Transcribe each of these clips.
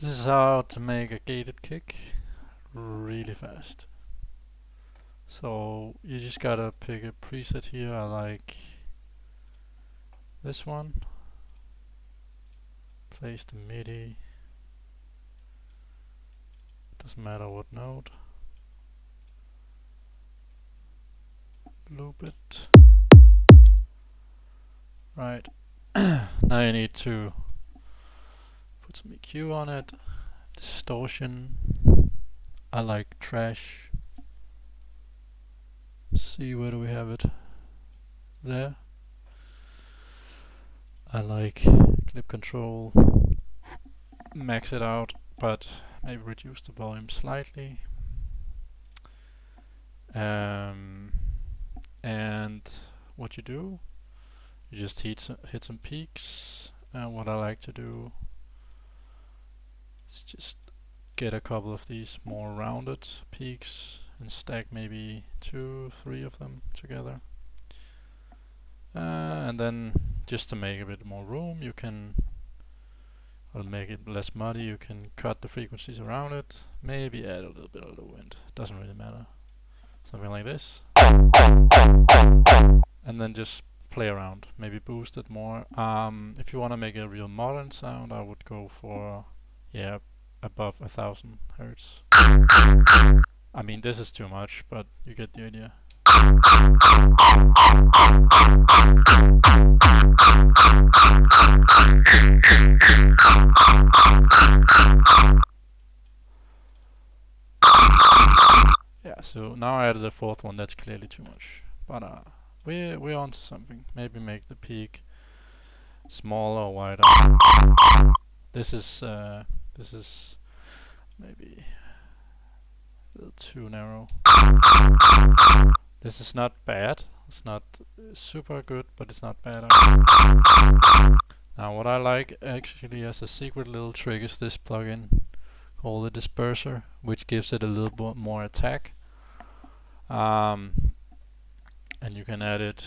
This is how to make a gated kick really fast. So you just gotta pick a preset here. I like this one. Place the MIDI. Doesn't matter what note. Loop it. Right. Now you need to put some EQ on it. Distortion. I like trash. See, where do we have it? There. I like clip control. Max it out, but maybe reduce the volume slightly. And what you do, you just hit some peaks. And what I like to do is just get a couple of these more rounded peaks and stack maybe 2-3 of them together. And then just to make a bit more room, you can make it less muddy, you can cut the frequencies around it, maybe add a little bit of the wind, doesn't really matter. Something like this. And then just play around, maybe boost it more. If you want to make a real modern sound, I would go for, yeah, above 1000 hertz. I mean, this is too much, but you get the idea. Yeah, so now I added a fourth one. That's clearly too much, but we're onto something. Maybe make the peak smaller or wider. This is maybe a little too narrow. This is not bad. It's not super good, but it's not bad. Now what I like actually as a secret little trick is this plugin called the Disperser, which gives it a little bit more attack. And you can add it,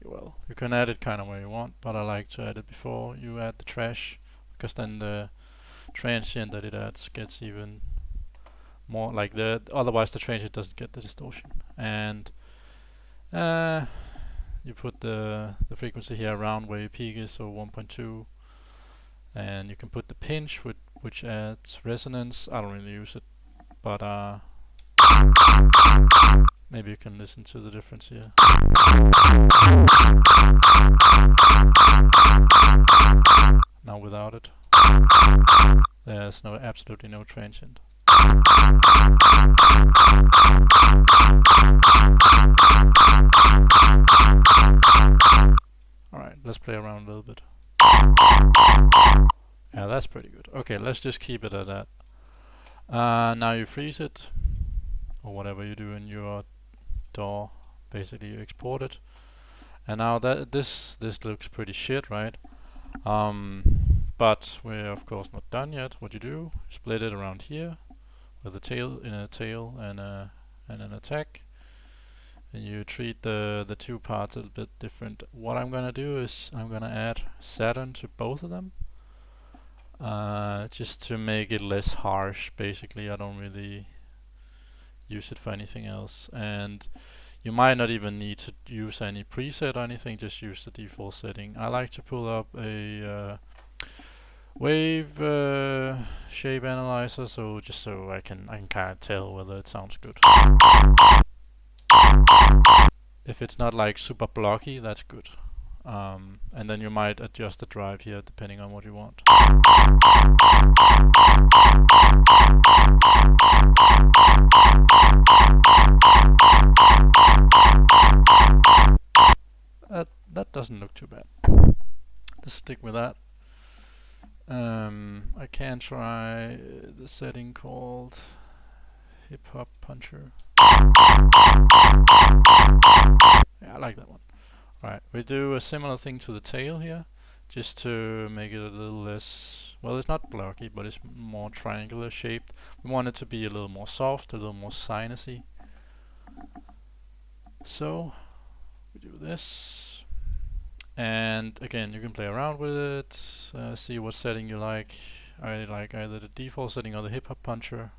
well, you can add it kind of where you want, but I like to add it before you add the trash, because then the transient that it adds gets even more like that. Otherwise the transient doesn't get the distortion. And you put the frequency here around where your peak is, so 1.2, and you can put the pinch which adds resonance. I don't really use it, but maybe you can listen to the difference here. Now without it, there's absolutely no transient. Alright, let's play around a little bit. Yeah, that's pretty good. Okay, let's just keep it at that. Now you freeze it, or whatever you do in your DAW. Basically you export it. And now that this looks pretty shit, right? But we're of course not done yet. What you do, split it around here with a tail and an attack. And you treat the two parts a little bit different. What I'm gonna do is I'm gonna add Saturn to both of them, just to make it less harsh. Basically, I don't really use it for anything else, and you might not even need to use any preset or anything. Just use the default setting. I like to pull up a wave shape analyzer, so just so I can kind of tell whether it sounds good. If it's not like super blocky, that's good. And then you might adjust the drive here depending on what you want. That doesn't look too bad. Let's stick with that. I can try the setting called Hip Hop Puncher. Yeah, I like that one. Right, we do a similar thing to the tail here, just to make it a little less, well, it's not blocky, but it's more triangular shaped. We want it to be a little more soft, a little more sinusy. So we do this, and again you can play around with it, see what setting you like. I like either the default setting or the hip hop puncher.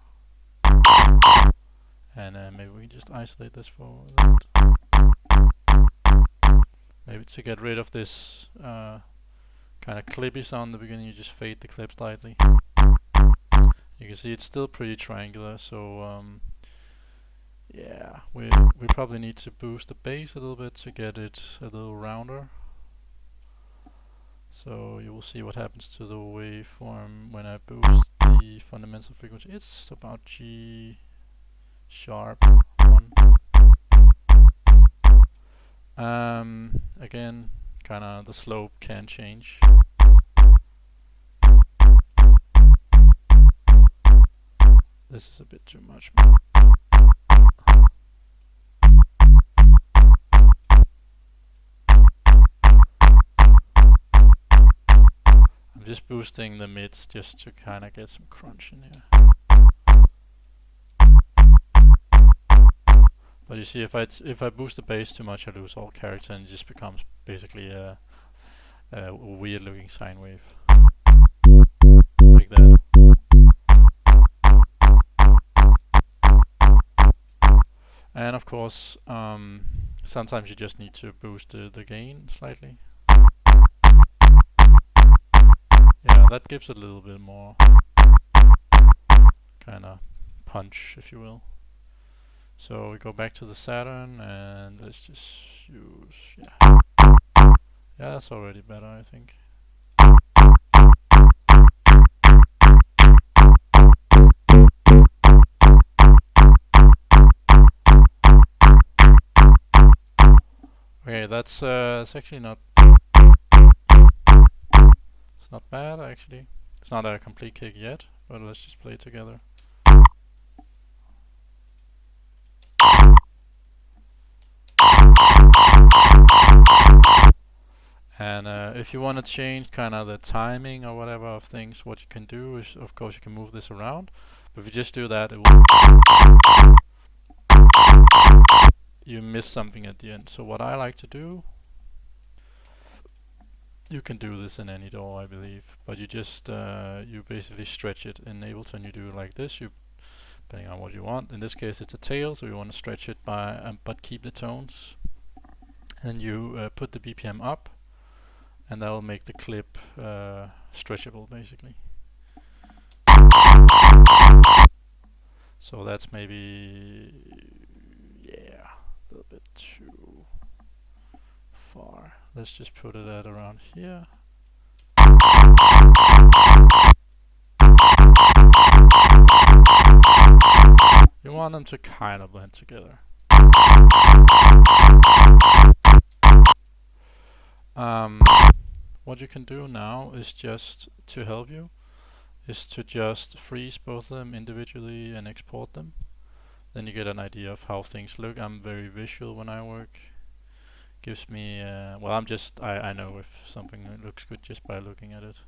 And maybe we just isolate this for that. Maybe to get rid of this kind of clippy sound in the beginning, you just fade the clip slightly. You can see it's still pretty triangular, so yeah, we probably need to boost the bass a little bit to get it a little rounder. So you will see what happens to the waveform when I boost the fundamental frequency. It's about G sharp 1. Again, kinda the slope can change. This is a bit too much. I'm just boosting the mids just to kinda get some crunch in here. But you see, if I boost the bass too much, I lose all character and it just becomes basically a weird looking sine wave. Like that. And of course, sometimes you just need to boost the gain slightly. Yeah, that gives it a little bit more kinda punch, if you will. So we go back to the Saturn and let's just use, yeah, that's already better, I think. Okay, that's it's actually not, it's not bad actually. It's not a complete kick yet, but let's just play it together. And if you want to change kind of the timing or whatever of things, what you can do is, of course, you can move this around. But if you just do that, it will you miss something at the end. So what I like to do, you can do this in any DAW, I believe, but you just you basically stretch it in Ableton. You do it like this. You, depending on what you want. In this case, it's a tail, so you want to stretch it by but keep the tones. And you put the BPM up, and that will make the clip stretchable, basically. So that's maybe, yeah, a little bit too far. Let's just put it at around here. You want them to kind of blend together. What you can do now is just to help you is to just freeze both of them individually and export them. Then you get an idea of how things look. I'm very visual when I work. Gives me well, I know if something looks good just by looking at it.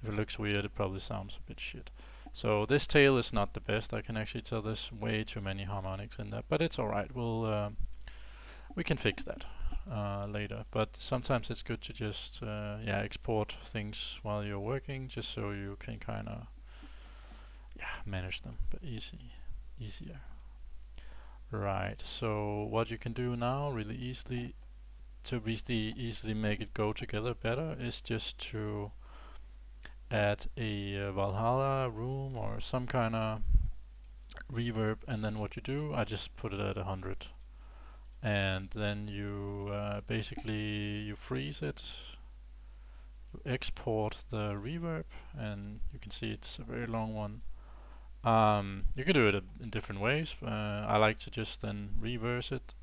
If it looks weird, it probably sounds a bit shit. So this tail is not the best. I can actually tell there's way too many harmonics in that, but it's alright. We can fix that later. But sometimes it's good to just export things while you're working, just so you can kind of manage them, but easier. Right. So what you can do now, really easily, to easily make it go together better, is just to add a Valhalla room or some kind of reverb, and then what you do, I just put it at 100, and then you basically you freeze it, you export the reverb, and you can see it's a very long one. You can do it in different ways. I like to just then reverse it,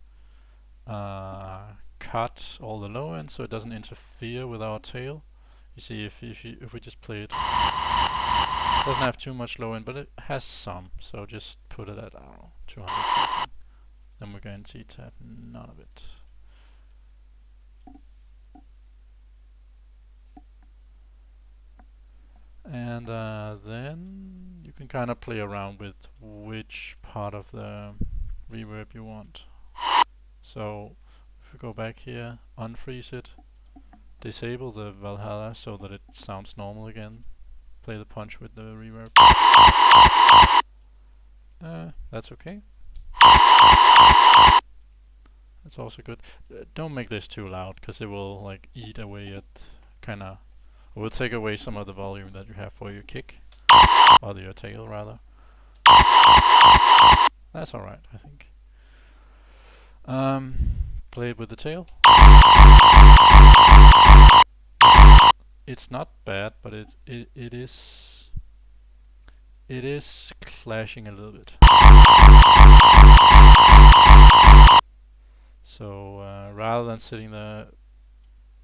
cut all the low end so it doesn't interfere with our tail. You see, if we just play it, doesn't have too much low end, but it has some. So just put it at 200 something. Then we're going to have none of it. And then you can kind of play around with which part of the reverb you want. So if we go back here, unfreeze it, disable the Valhalla so that it sounds normal again. Play the punch with the reverb. That's okay. That's also good. Don't make this too loud, because it will like eat away at kinda, will take away some of the volume that you have for your kick, or your tail rather. That's alright, I think. Play it with the tail. It's not bad, but it is clashing a little bit. So rather than sitting there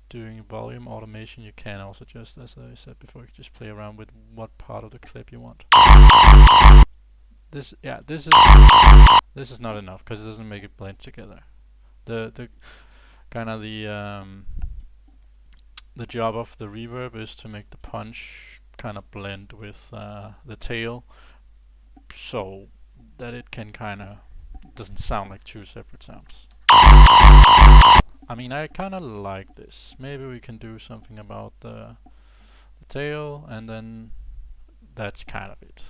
doing volume automation, you can also just, as I said before, you can just play around with what part of the clip you want. This is not enough, because it doesn't make it blend together. The kind of the job of the reverb is to make the punch kind of blend with the tail, so that it can kind of doesn't sound like two separate sounds. I mean, I kind of like this. Maybe we can do something about the tail, and then that's kind of it.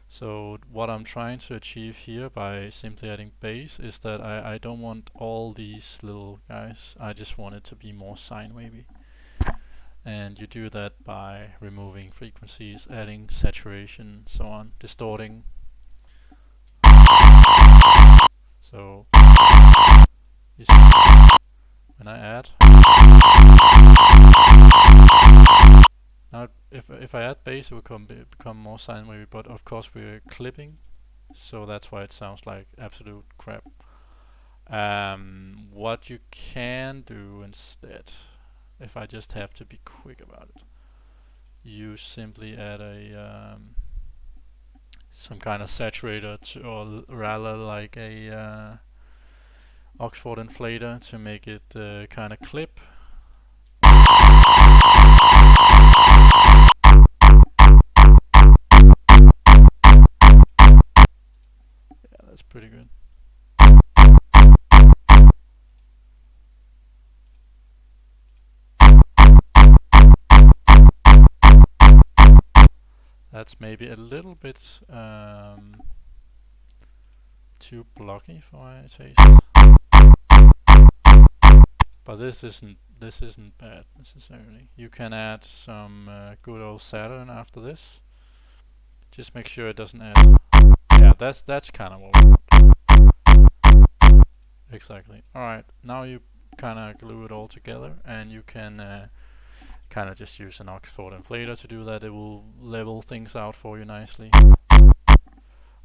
So what I'm trying to achieve here by simply adding bass is that I don't want all these little guys. I just want it to be more sine wavy. And you do that by removing frequencies, adding saturation, so on, distorting. So you see, when I add, now if I add bass, it will become more sine wavy, but of course we're clipping, so that's why it sounds like absolute crap. What you can do instead, if I just have to be quick about it, you simply add a some kind of saturator or rather like a Oxford inflator to make it kind of clip. Yeah, that's pretty good. That's maybe a little bit too blocky for my taste, but this isn't bad necessarily. You can add some good old Saturn after this. Just make sure it doesn't add. Yeah, that's kind of what we want. Exactly. All right, now you kind of glue it all together, and you can kind of just use an Oxford inflator to do that. It will level things out for you nicely.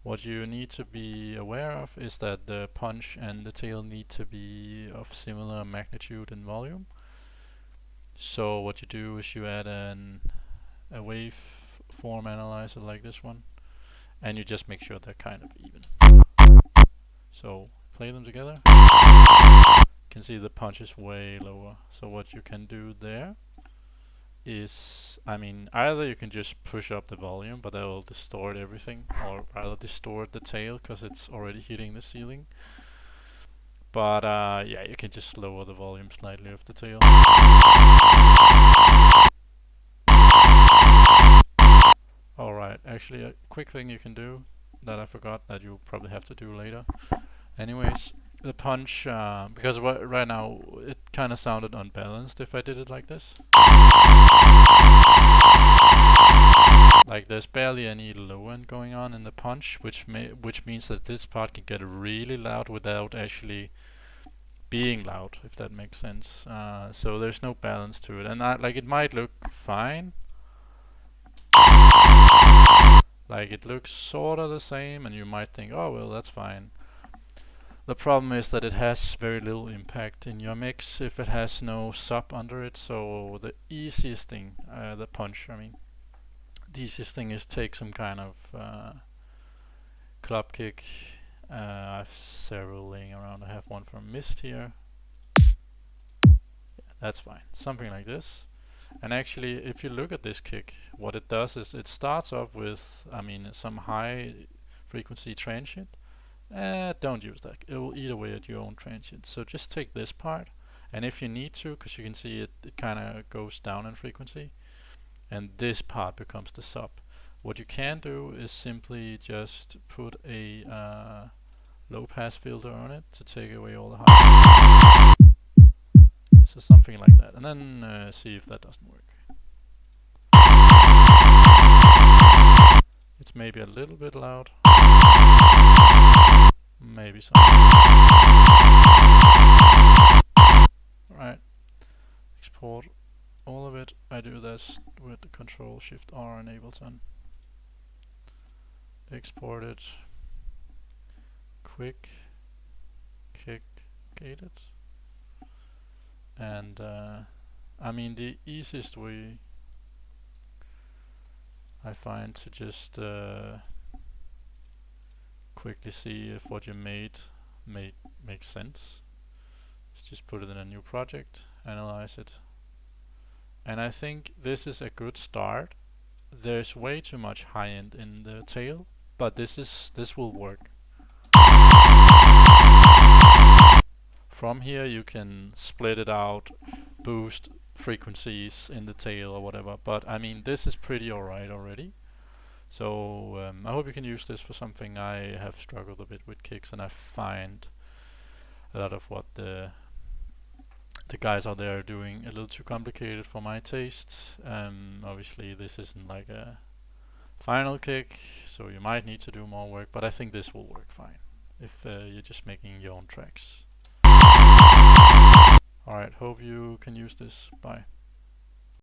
What you need to be aware of is that the punch and the tail need to be of similar magnitude and volume. So what you do is you add a waveform analyzer like this one, and you just make sure they're kind of even. So play them together. You can see the punch is way lower. So what you can do there is, I mean, either you can just push up the volume, but that will distort everything, or rather distort the tail because it's already hitting the ceiling. But yeah, you can just lower the volume slightly of the tail. Alright, actually a quick thing you can do that I forgot that you'll probably have to do later. Anyways, the punch, because right now it kind of sounded unbalanced if I did it like this. Like there's barely any low end going on in the punch, which means that this part can get really loud without actually being loud, if that makes sense. So there's no balance to it, and like it might look fine. Like it looks sort of the same, and you might think, oh well, that's fine. The problem is that it has very little impact in your mix if it has no sub under it. So the easiest thing, the punch, I mean, the easiest thing is take some kind of club kick. I have several laying around. I have one from Mist here. Yeah, that's fine. Something like this. And actually, if you look at this kick, what it does is it starts off with, I mean, some high frequency transient. Don't use that. It will eat away at your own transient. So just take this part, and if you need to, because you can see it kind of goes down in frequency, and this part becomes the sub. What you can do is simply just put a low pass filter on it to take away all the high. So something like that, and then see if that doesn't work. It's maybe a little bit loud. Maybe something. Right. Export all of it. I do this with the Control Shift R in Ableton. Export it. Quick. Kick. Gated. And I mean, the easiest way I find to just quickly see if what you made makes sense is just put it in a new project, analyze it, and I think this is a good start. There's way too much high end in the tail, but this will work. From here you can split it out, boost frequencies in the tail or whatever, but I mean this is pretty alright already. So I hope you can use this for something. I have struggled a bit with kicks, and I find a lot of what the guys out there are doing a little too complicated for my taste. Obviously this isn't like a final kick, so you might need to do more work, but I think this will work fine if you're just making your own tracks. Alright, hope you can use this. Bye.